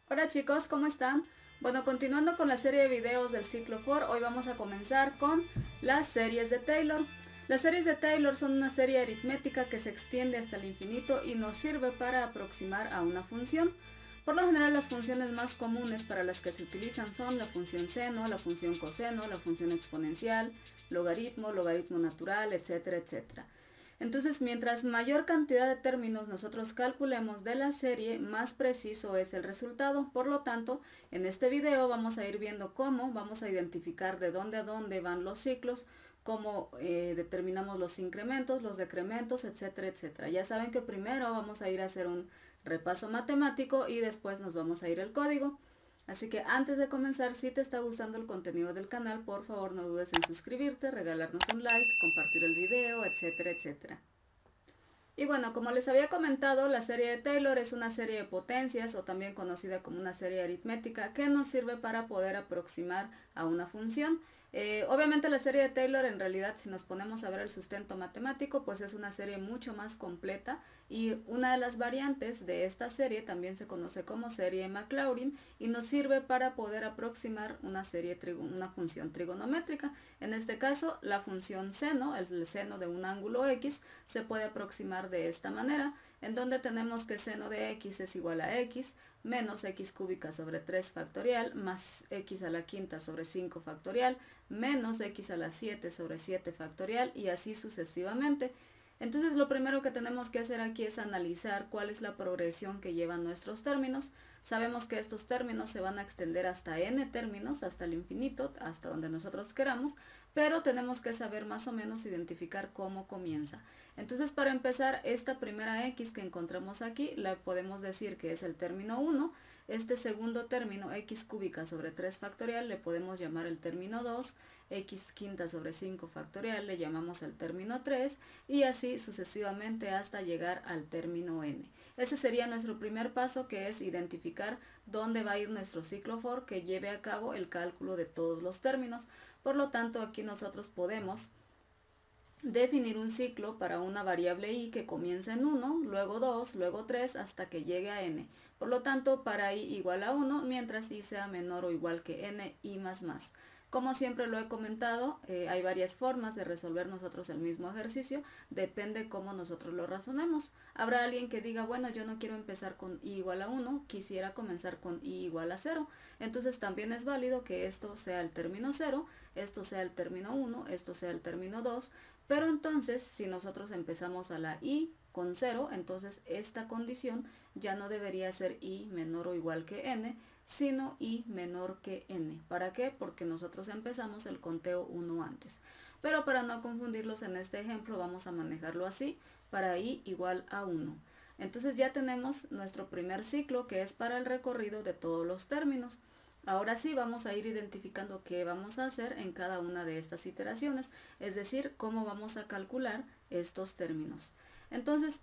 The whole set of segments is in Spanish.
Hola chicos, ¿cómo están? Bueno, continuando con la serie de videos del ciclo for, hoy vamos a comenzar con las series de Taylor. Las series de Taylor son una serie aritmética que se extiende hasta el infinito y nos sirve para aproximar a una función. Por lo general, las funciones más comunes para las que se utilizan son la función seno, la función coseno, la función exponencial, logaritmo, logaritmo natural, etcétera, etcétera. Entonces, mientras mayor cantidad de términos nosotros calculemos de la serie, más preciso es el resultado. Por lo tanto, en este video vamos a ir viendo cómo vamos a identificar de dónde a dónde van los ciclos, cómo determinamos los incrementos, los decrementos, etcétera, etcétera. Ya saben que primero vamos a ir a hacer un repaso matemático y después nos vamos a ir al código. Así que antes de comenzar, si te está gustando el contenido del canal, por favor no dudes en suscribirte, regalarnos un like, compartir el video, etcétera, etcétera. Y bueno, como les había comentado, la serie de Taylor es una serie de potencias o también conocida como una serie aritmética que nos sirve para poder aproximar a una función. Obviamente la serie de Taylor en realidad, si nos ponemos a ver el sustento matemático, pues es una serie mucho más completa y una de las variantes de esta serie también se conoce como serie Maclaurin y nos sirve para poder aproximar una función trigonométrica. En este caso, la función seno, el seno de un ángulo x, se puede aproximar de esta manera, en donde tenemos que seno de x es igual a x menos x cúbica sobre 3 factorial más x a la quinta sobre 5 factorial menos x a la 7 sobre 7 factorial y así sucesivamente. Entonces lo primero que tenemos que hacer aquí es analizar cuál es la progresión que llevan nuestros términos. Sabemos que estos términos se van a extender hasta n términos, hasta el infinito, hasta donde nosotros queramos, pero tenemos que saber más o menos identificar cómo comienza. Entonces para empezar, esta primera x que encontramos aquí, la podemos decir que es el término 1. Este segundo término, x cúbica sobre 3 factorial, le podemos llamar el término 2, x quinta sobre 5 factorial le llamamos el término 3 y así sucesivamente hasta llegar al término n. Ese sería nuestro primer paso, que es identificar dónde va a ir nuestro ciclo for que lleve a cabo el cálculo de todos los términos. Por lo tanto, aquí nosotros podemos definir un ciclo para una variable i que comienza en 1, luego 2, luego 3 hasta que llegue a n. Por lo tanto, para i igual a 1, mientras i sea menor o igual que n, i más más. Como siempre lo he comentado, hay varias formas de resolver nosotros el mismo ejercicio, depende cómo nosotros lo razonemos. Habrá alguien que diga, bueno, yo no quiero empezar con i igual a 1, quisiera comenzar con i igual a 0. Entonces también es válido que esto sea el término 0, esto sea el término 1, esto sea el término 2, pero entonces si nosotros empezamos a la i con 0, entonces esta condición ya no debería ser i menor o igual que n, sino i menor que n. ¿Para qué? Porque nosotros empezamos el conteo 1 antes. Pero para no confundirlos en este ejemplo vamos a manejarlo así, para i igual a 1. Entonces ya tenemos nuestro primer ciclo, que es para el recorrido de todos los términos. Ahora sí vamos a ir identificando qué vamos a hacer en cada una de estas iteraciones, es decir, cómo vamos a calcular estos términos. Entonces,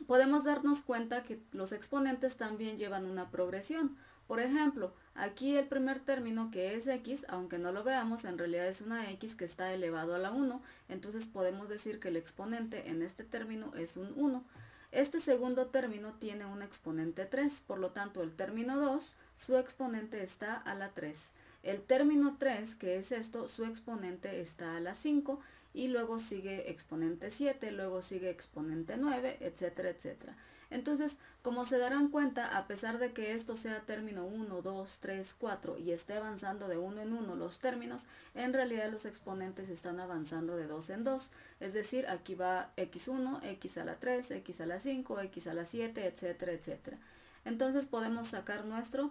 podemos darnos cuenta que los exponentes también llevan una progresión. Por ejemplo, aquí el primer término, que es x, aunque no lo veamos, en realidad es una x que está elevado a la 1, entonces podemos decir que el exponente en este término es un 1. Este segundo término tiene un exponente 3, por lo tanto el término 2, su exponente está a la 3. El término 3, que es esto, su exponente está a la 5 y luego sigue exponente 7, luego sigue exponente 9, etcétera, etcétera. Entonces, como se darán cuenta, a pesar de que esto sea término 1, 2, 3, 4 y esté avanzando de 1 en 1 los términos, en realidad los exponentes están avanzando de 2 en 2. Es decir, aquí va x1, x a la 3, x a la 5, x a la 7, etcétera, etcétera. Entonces podemos sacar nuestra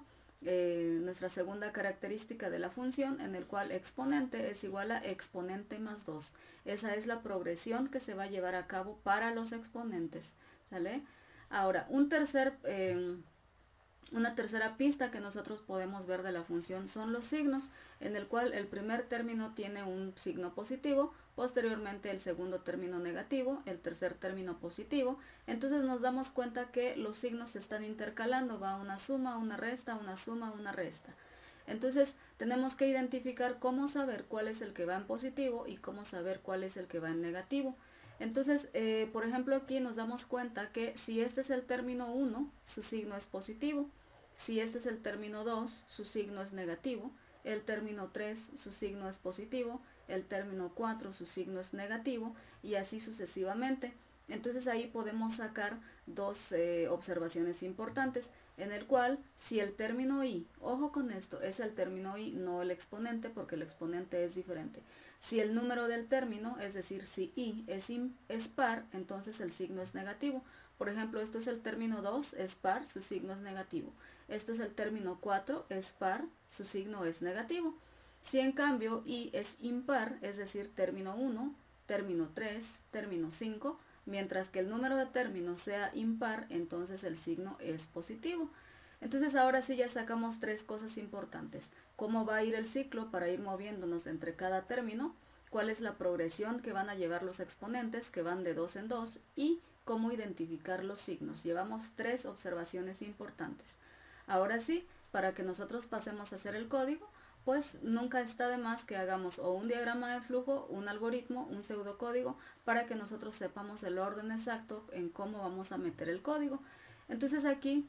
segunda característica de la función, en el cual exponente es igual a exponente más 2. Esa es la progresión que se va a llevar a cabo para los exponentes, ¿sale? Ahora, una tercera pista que nosotros podemos ver de la función son los signos, en el cual el primer término tiene un signo positivo, posteriormente el segundo término negativo, el tercer término positivo. Entonces nos damos cuenta que los signos se están intercalando, va una suma, una resta, una suma, una resta. Entonces tenemos que identificar cómo saber cuál es el que va en positivo y cómo saber cuál es el que va en negativo. Entonces, por ejemplo, aquí nos damos cuenta que si este es el término 1, su signo es positivo. Si este es el término 2, su signo es negativo. El término 3, su signo es positivo. El término 4, su signo es negativo. Y así sucesivamente. Entonces ahí podemos sacar dos observaciones importantes, en el cual si el término i, ojo con esto, es el término i, no el exponente, porque el exponente es diferente. Si el número del término, es decir, si i es par, entonces el signo es negativo. Por ejemplo, esto es el término 2, es par, su signo es negativo. Esto es el término 4, es par, su signo es negativo. Si en cambio i es impar, es decir, término 1, término 3, término 5, mientras que el número de términos sea impar, entonces el signo es positivo. Entonces ahora sí ya sacamos tres cosas importantes. Cómo va a ir el ciclo para ir moviéndonos entre cada término, cuál es la progresión que van a llevar los exponentes, que van de 2 en 2, y cómo identificar los signos. Llevamos tres observaciones importantes. Ahora sí, para que nosotros pasemos a hacer el código, pues nunca está de más que hagamos o un diagrama de flujo, un algoritmo, un pseudocódigo, para que nosotros sepamos el orden exacto en cómo vamos a meter el código. Entonces aquí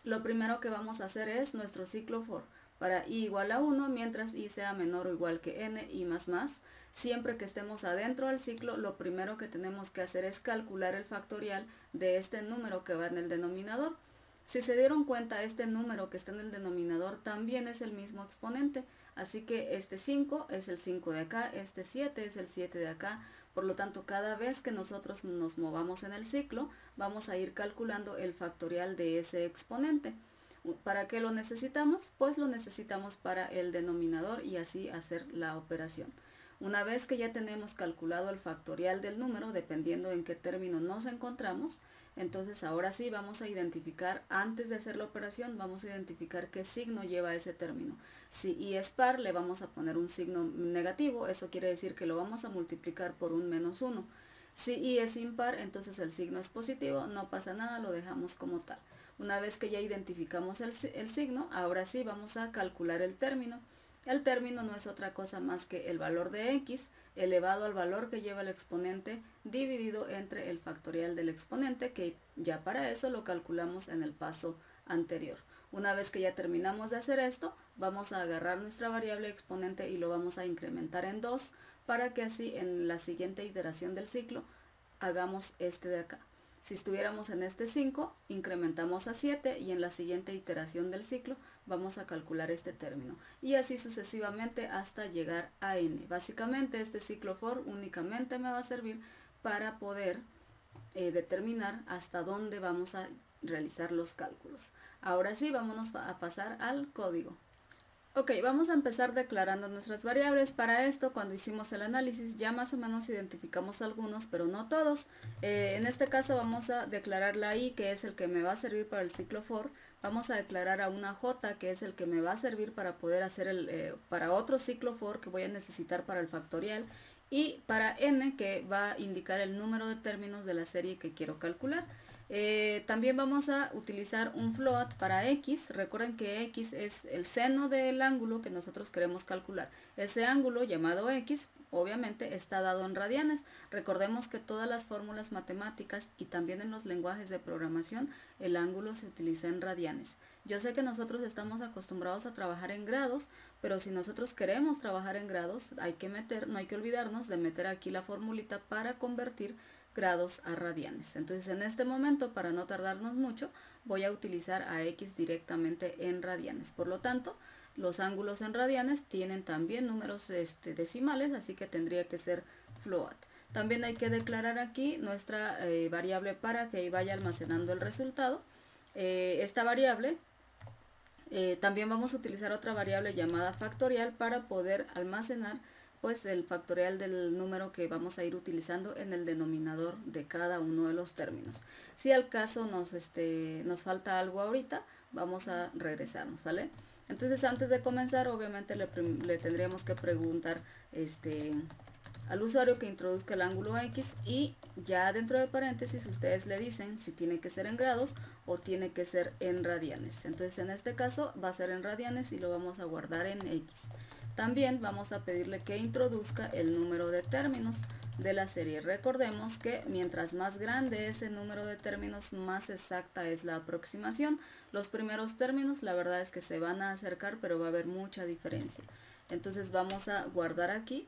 lo primero que vamos a hacer es nuestro ciclo for para i igual a 1, mientras i sea menor o igual que n, i más más. Siempre que estemos adentro del ciclo, lo primero que tenemos que hacer es calcular el factorial de este número que va en el denominador. Si se dieron cuenta, este número que está en el denominador también es el mismo exponente, así que este 5 es el 5 de acá, este 7 es el 7 de acá. Por lo tanto, cada vez que nosotros nos movamos en el ciclo, vamos a ir calculando el factorial de ese exponente. ¿Para qué lo necesitamos? Pues lo necesitamos para el denominador y así hacer la operación. Una vez que ya tenemos calculado el factorial del número, dependiendo en qué término nos encontramos, entonces ahora sí vamos a identificar, antes de hacer la operación, vamos a identificar qué signo lleva ese término. Si i es par, le vamos a poner un signo negativo, eso quiere decir que lo vamos a multiplicar por un menos 1. Si i es impar, entonces el signo es positivo, no pasa nada, lo dejamos como tal. Una vez que ya identificamos el signo, ahora sí vamos a calcular el término. El término no es otra cosa más que el valor de x elevado al valor que lleva el exponente dividido entre el factorial del exponente, que ya para eso lo calculamos en el paso anterior. Una vez que ya terminamos de hacer esto, vamos a agarrar nuestra variable exponente y lo vamos a incrementar en 2 para que así en la siguiente iteración del ciclo hagamos este de acá. Si estuviéramos en este 5, incrementamos a 7 y en la siguiente iteración del ciclo vamos a calcular este término. Y así sucesivamente hasta llegar a n. Básicamente este ciclo for únicamente me va a servir para poder determinar hasta dónde vamos a realizar los cálculos. Ahora sí, vámonos a pasar al código. Ok, vamos a empezar declarando nuestras variables. Para esto, cuando hicimos el análisis, ya más o menos identificamos algunos, pero no todos. En este caso vamos a declarar la i, que es el que me va a servir para el ciclo for. Vamos a declarar a una j, que es el que me va a servir para poder hacer para otro ciclo for que voy a necesitar para el factorial. Y para n, que va a indicar el número de términos de la serie que quiero calcular. También vamos a utilizar un float para x. Recuerden que x es el seno del ángulo que nosotros queremos calcular. Ese ángulo llamado x obviamente está dado en radianes. Recordemos que todas las fórmulas matemáticas y también en los lenguajes de programación el ángulo se utiliza en radianes. Yo sé que nosotros estamos acostumbrados a trabajar en grados, pero si nosotros queremos trabajar en grados no hay que olvidarnos de meter aquí la formulita para convertir grados a radianes. Entonces en este momento, para no tardarnos mucho, voy a utilizar a x directamente en radianes. Por lo tanto, los ángulos en radianes tienen también números decimales, así que tendría que ser float. También hay que declarar aquí nuestra variable para que vaya almacenando el resultado. Esta variable también vamos a utilizar otra variable llamada factorial para poder almacenar pues el factorial del número que vamos a ir utilizando en el denominador de cada uno de los términos. Si al caso nos falta algo ahorita, vamos a regresarnos, ¿sale? Entonces antes de comenzar, obviamente le tendríamos que preguntar al usuario que introduzca el ángulo X, y ya dentro de paréntesis ustedes le dicen si tiene que ser en grados o tiene que ser en radianes. Entonces en este caso va a ser en radianes y lo vamos a guardar en X. También vamos a pedirle que introduzca el número de términos de la serie. Recordemos que mientras más grande es el número de términos, más exacta es la aproximación. Los primeros términos la verdad es que se van a acercar, pero va a haber mucha diferencia. Entonces vamos a guardar aquí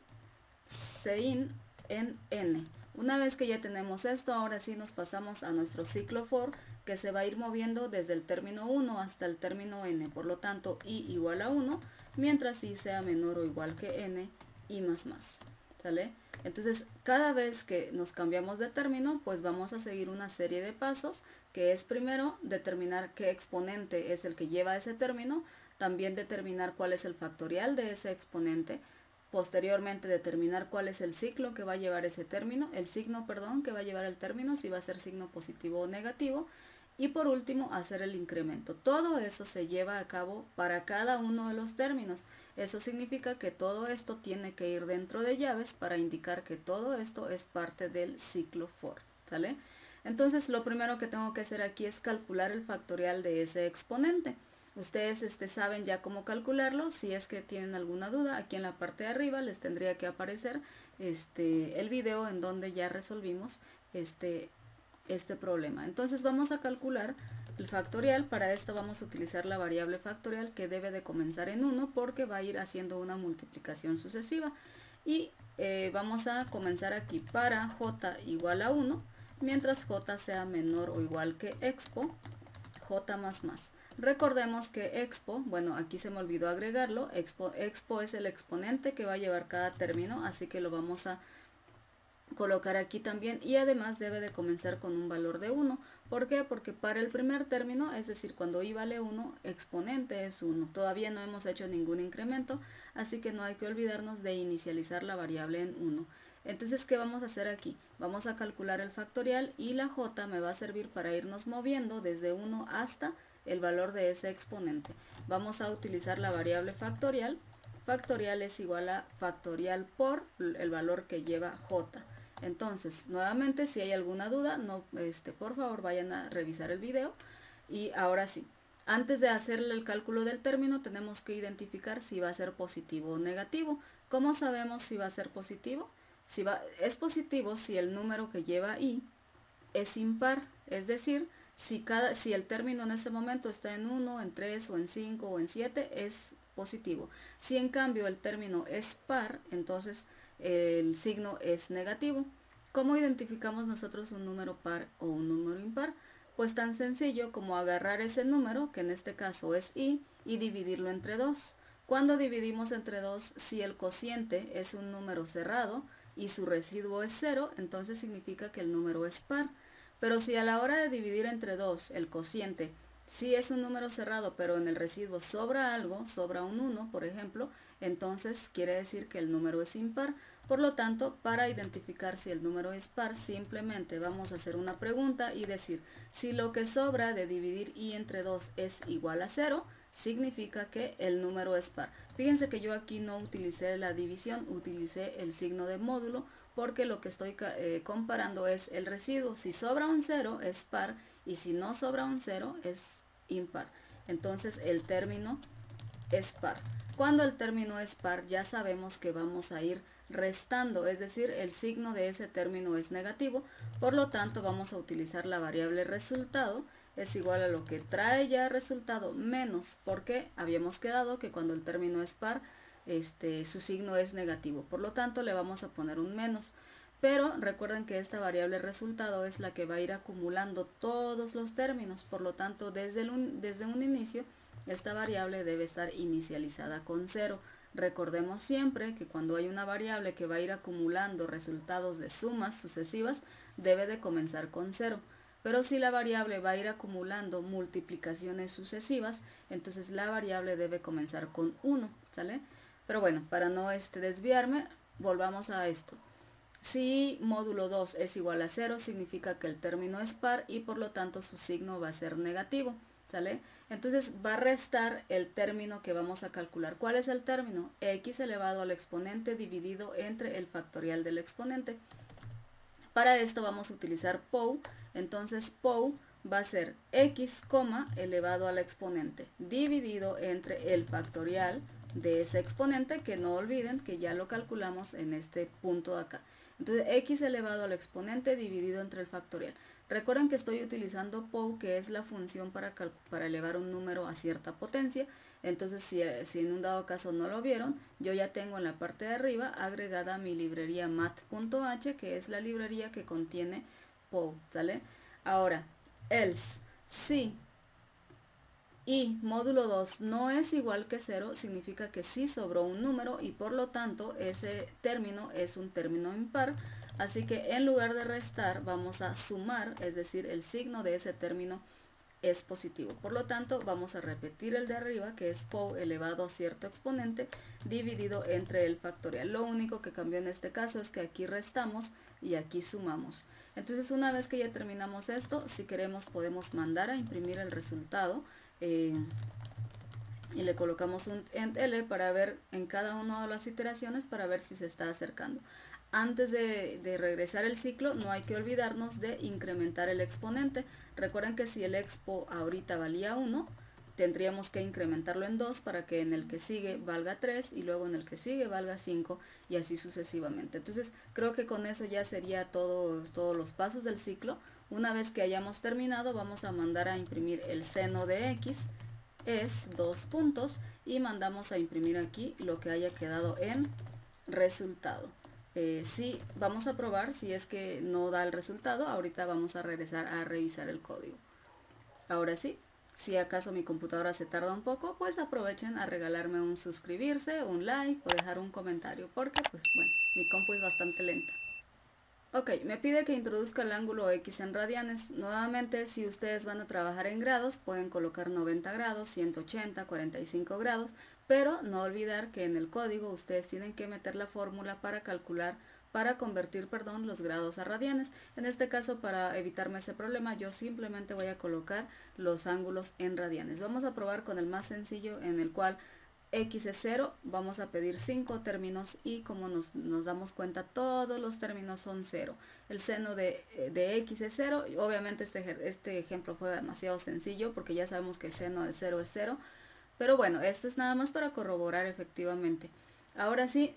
Sein en n. Una vez que ya tenemos esto, ahora sí nos pasamos a nuestro ciclo for, que se va a ir moviendo desde el término 1 hasta el término n. Por lo tanto, i igual a 1, mientras i sea menor o igual que n, y más. ¿Sale? Entonces, cada vez que nos cambiamos de término, pues vamos a seguir una serie de pasos, que es primero determinar qué exponente es el que lleva ese término, también determinar cuál es el factorial de ese exponente, posteriormente determinar cuál es el ciclo que va a llevar ese término, el signo, perdón, que va a llevar el término, si va a ser signo positivo o negativo, y por último hacer el incremento. Todo eso se lleva a cabo para cada uno de los términos. Eso significa que todo esto tiene que ir dentro de llaves para indicar que todo esto es parte del ciclo for, ¿sale? Entonces lo primero que tengo que hacer aquí es calcular el factorial de ese exponente. Ustedes saben ya cómo calcularlo. Si es que tienen alguna duda, aquí en la parte de arriba les tendría que aparecer el video en donde ya resolvimos este problema. Entonces vamos a calcular el factorial. Para esto vamos a utilizar la variable factorial, que debe de comenzar en 1 porque va a ir haciendo una multiplicación sucesiva. Y vamos a comenzar aquí para j igual a 1, mientras j sea menor o igual que expo, j más. Recordemos que expo, bueno, aquí se me olvidó agregarlo, expo es el exponente que va a llevar cada término, así que lo vamos a colocar aquí también, y además debe de comenzar con un valor de 1. ¿Por qué? Porque para el primer término, es decir, cuando i vale 1, exponente es 1. Todavía no hemos hecho ningún incremento, así que no hay que olvidarnos de inicializar la variable en 1. Entonces, ¿qué vamos a hacer aquí? Vamos a calcular el factorial y la j me va a servir para irnos moviendo desde 1 hasta el valor de ese exponente. Vamos a utilizar la variable factorial. Factorial es igual a factorial por el valor que lleva j. Entonces, nuevamente, si hay alguna duda, no, por favor vayan a revisar el video. Y ahora sí, antes de hacer el cálculo del término, tenemos que identificar si va a ser positivo o negativo. ¿Cómo sabemos si va a ser positivo? Es positivo si el número que lleva i es impar, es decir, si el término en ese momento está en 1, en 3 o en 5 o en 7, es positivo. Si en cambio el término es par, entonces el signo es negativo. ¿Cómo identificamos nosotros un número par o un número impar? Pues tan sencillo como agarrar ese número, que en este caso es i, y dividirlo entre 2. Cuando dividimos entre 2, si el cociente es un número cerrado y su residuo es 0, entonces significa que el número es par. Pero si a la hora de dividir entre 2 el cociente sí es un número cerrado, pero en el residuo sobra algo, sobra un 1, por ejemplo, entonces quiere decir que el número es impar. Por lo tanto, para identificar si el número es par, simplemente vamos a hacer una pregunta y decir, si lo que sobra de dividir i entre 2 es igual a 0, significa que el número es par. Fíjense que yo aquí no utilicé la división, utilicé el signo de módulo, porque lo que estoy comparando es el residuo. Si sobra un 0 es par, y si no sobra un 0 es impar. Entonces el término es par. Cuando el término es par, ya sabemos que vamos a ir restando, es decir, el signo de ese término es negativo. Por lo tanto, vamos a utilizar la variable resultado, es igual a lo que trae ya resultado menos, porque habíamos quedado que cuando el término es par, su signo es negativo. Por lo tanto, le vamos a poner un menos. Pero recuerden que esta variable resultado es la que va a ir acumulando todos los términos. Por lo tanto, desde un inicio, esta variable debe estar inicializada con 0. Recordemos siempre que cuando hay una variable que va a ir acumulando resultados de sumas sucesivas, debe de comenzar con 0. Pero si la variable va a ir acumulando multiplicaciones sucesivas, entonces la variable debe comenzar con 1, ¿sale? Pero bueno, para no desviarme, volvamos a esto. Si módulo 2 es igual a 0, significa que el término es par y por lo tanto su signo va a ser negativo. ¿sale? Entonces va a restar el término que vamos a calcular. ¿Cuál es el término? X elevado al exponente dividido entre el factorial del exponente. Para esto vamos a utilizar POU. Entonces POU va a ser X, elevado al exponente dividido entre el factorial de ese exponente, que no olviden que ya lo calculamos en este punto de acá. Entonces X elevado al exponente dividido entre el factorial. Recuerden que estoy utilizando POU, que es la función para elevar un número a cierta potencia. Entonces si en un dado caso no lo vieron, yo ya tengo en la parte de arriba agregada mi librería mat.h, que es la librería que contiene POU, ¿sale? Ahora, else, si y módulo 2 no es igual que 0, significa que sí sobró un número y por lo tanto ese término es un término impar. Así que en lugar de restar vamos a sumar, es decir, el signo de ese término es positivo. Por lo tanto vamos a repetir el de arriba, que es POU elevado a cierto exponente dividido entre el factorial. Lo único que cambió en este caso es que aquí restamos y aquí sumamos. Entonces una vez que ya terminamos esto, si queremos podemos mandar a imprimir el resultado. Y le colocamos un end L para ver en cada una de las iteraciones, para ver si se está acercando. Antes de regresar el ciclo, no hay que olvidarnos de incrementar el exponente. Recuerden que si el expo ahorita valía 1, tendríamos que incrementarlo en 2 para que en el que sigue valga 3 y luego en el que sigue valga 5 y así sucesivamente. Entonces creo que con eso ya sería todos los pasos del ciclo. Una vez que hayamos terminado, vamos a mandar a imprimir el seno de X, es 2 puntos, y mandamos a imprimir aquí lo que haya quedado en resultado. Si vamos a probar si es que no da el resultado, ahorita vamos a regresar a revisar el código. Ahora sí, si acaso mi computadora se tarda un poco, pues aprovechen a regalarme un suscribirse, un like o dejar un comentario, porque pues bueno, mi compu es bastante lenta. Ok, me pide que introduzca el ángulo X en radianes. Nuevamente, si ustedes van a trabajar en grados, pueden colocar 90 grados, 180, 45 grados, pero no olvidar que en el código ustedes tienen que meter la fórmula para convertir los grados a radianes. En este caso, para evitarme ese problema, yo simplemente voy a colocar los ángulos en radianes. Vamos a probar con el más sencillo, en el cual X es 0, vamos a pedir 5 términos y como nos damos cuenta, todos los términos son 0. El seno de X es 0, y obviamente este ejemplo fue demasiado sencillo porque ya sabemos que el seno de 0 es 0, pero bueno, esto es nada más para corroborar efectivamente. Ahora sí,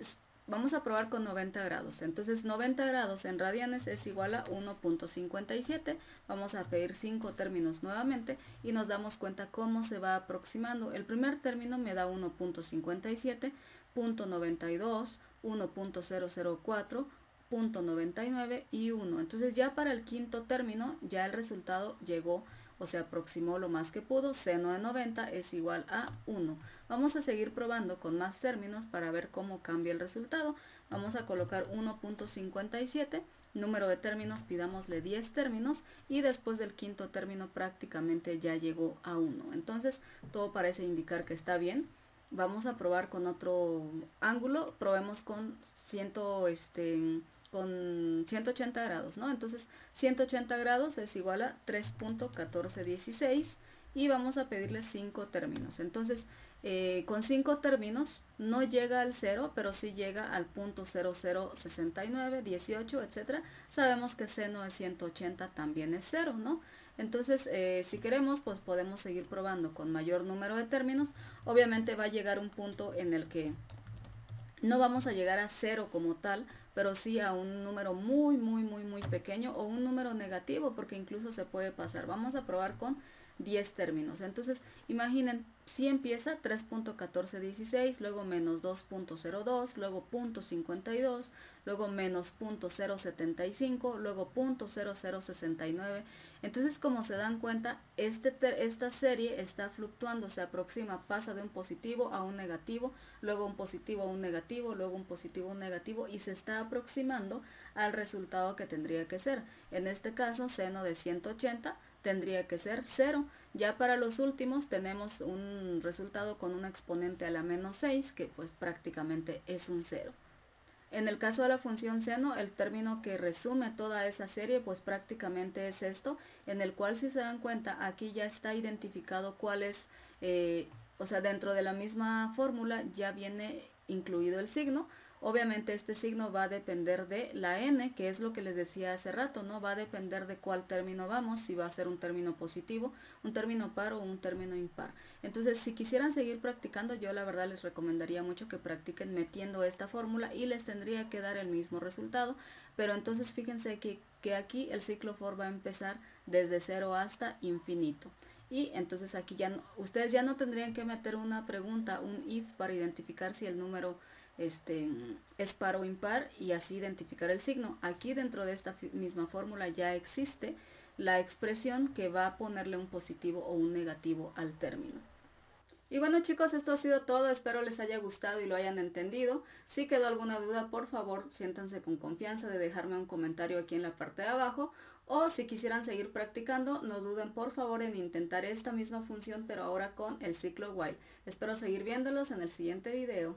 vamos a probar con 90 grados. Entonces 90 grados en radianes es igual a 1.57. Vamos a pedir 5 términos nuevamente y nos damos cuenta cómo se va aproximando. El primer término me da 1.57, 0.92, 1.004, 0.99 y 1. Entonces ya para el quinto término ya el resultado llegó o se aproximó lo más que pudo. Seno de 90 es igual a 1. Vamos a seguir probando con más términos para ver cómo cambia el resultado. Vamos a colocar 1.57, número de términos, pidámosle 10 términos y después del quinto término prácticamente ya llegó a 1. Entonces todo parece indicar que está bien. Vamos a probar con otro ángulo, probemos con 180 grados, ¿no? Entonces 180 grados es igual a 3.1416 y vamos a pedirle 5 términos. Entonces con 5 términos no llega al 0, pero sí llega al punto 0069, 18, etc. Sabemos que seno de 180 también es 0, ¿no? Entonces si queremos, pues podemos seguir probando con mayor número de términos. Obviamente va a llegar un punto en el que no vamos a llegar a 0 como tal, pero sí a un número muy pequeño o un número negativo, porque incluso se puede pasar. Vamos a probar con 10 términos. Entonces imaginen, si empieza 3.1416, luego menos 2.02, luego 0.52, luego menos 0.075, luego 0.0069. Entonces, como se dan cuenta, esta serie está fluctuando, se aproxima, pasa de un positivo a un negativo, luego un positivo a un negativo, luego un positivo a un negativo, y se está aproximando al resultado que tendría que ser. En este caso, seno de 180 tendría que ser 0. Ya para los últimos tenemos un resultado con un exponente a la menos 6, que pues prácticamente es un 0. En el caso de la función seno, el término que resume toda esa serie pues prácticamente es esto, en el cual si se dan cuenta aquí ya está identificado cuál es, o sea, dentro de la misma fórmula ya viene incluido el signo. Obviamente este signo va a depender de la n, que es lo que les decía hace rato, ¿no? Va a depender de cuál término vamos, si va a ser un término positivo, un término par o un término impar. Entonces, si quisieran seguir practicando, yo la verdad les recomendaría mucho que practiquen metiendo esta fórmula y les tendría que dar el mismo resultado. Pero entonces fíjense que aquí el ciclo for va a empezar desde 0 hasta infinito. Y entonces aquí ya no, ustedes ya no tendrían que meter una pregunta, un if, para identificar si el número es par o impar y así identificar el signo. Aquí dentro de esta misma fórmula ya existe la expresión que va a ponerle un positivo o un negativo al término. Y bueno chicos, esto ha sido todo, espero les haya gustado y lo hayan entendido. Si quedó alguna duda, por favor siéntanse con confianza de dejarme un comentario aquí en la parte de abajo, o si quisieran seguir practicando, no duden por favor en intentar esta misma función pero ahora con el ciclo while. Espero seguir viéndolos en el siguiente video.